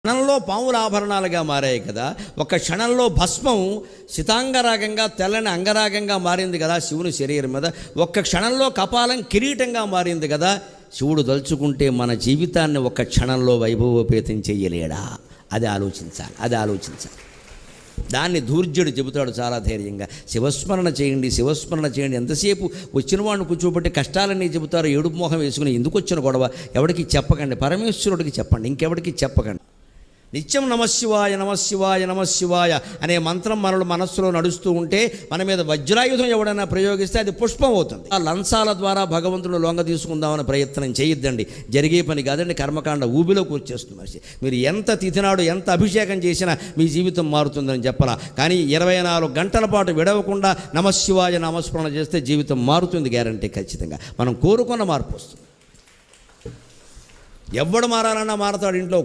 క్షణంలో పాముల ఆభరణాలుగా మారాయి కదా. ఒక క్షణంలో భస్మం శితాంగరాగంగా తెల్లని అంగరాగంగా మారింది కదా శివుని శరీరం మీద. ఒక్క క్షణంలో కపాలం కిరీటంగా మారింది కదా. శివుడు దలుచుకుంటే మన జీవితాన్ని ఒక్క క్షణంలో వైభవోపేతం చెయ్యలేడా? అది ఆలోచించాలి. దాన్ని ధూర్జుడు చెబుతాడు చాలా ధైర్యంగా. శివస్మరణ చేయండి. ఎంతసేపు వచ్చిన వాడిని కూర్చోబెట్టి కష్టాలన్నీ చెబుతారు. ఏడుపు మోహం వేసుకుని ఎందుకు వచ్చిన గొడవ ఎవరికి చెప్పకండి, పరమేశ్వరుడికి చెప్పండి, ఇంకెవరికి చెప్పకండి. నిత్యం నమశివాయ అనే మంత్రం మనలో మనస్సులో నడుస్తూ ఉంటే మన మీద వజ్రాయుధం ఎవడైనా ప్రయోగిస్తే అది పుష్పం అవుతుంది. ఆ లంచాల ద్వారా భగవంతుడు లొంగ తీసుకుందామని ప్రయత్నం చేయొద్దండి. జరిగే పని కాదండి. కర్మకాండ ఊబిలో కూర్చేస్తుంది మనిషి. మీరు ఎంత తిథినాడు ఎంత అభిషేకం చేసినా మీ జీవితం మారుతుందని చెప్పాలా. కానీ 24 గంటల పాటు విడవకుండా నమశివాయ నామస్మరణ చేస్తే జీవితం మారుతుంది, గ్యారంటీ ఖచ్చితంగా. మనం కోరుకున్న మార్పు వస్తుంది. ఎవడు మారాలన్నా మారతాడు. ఇంట్లో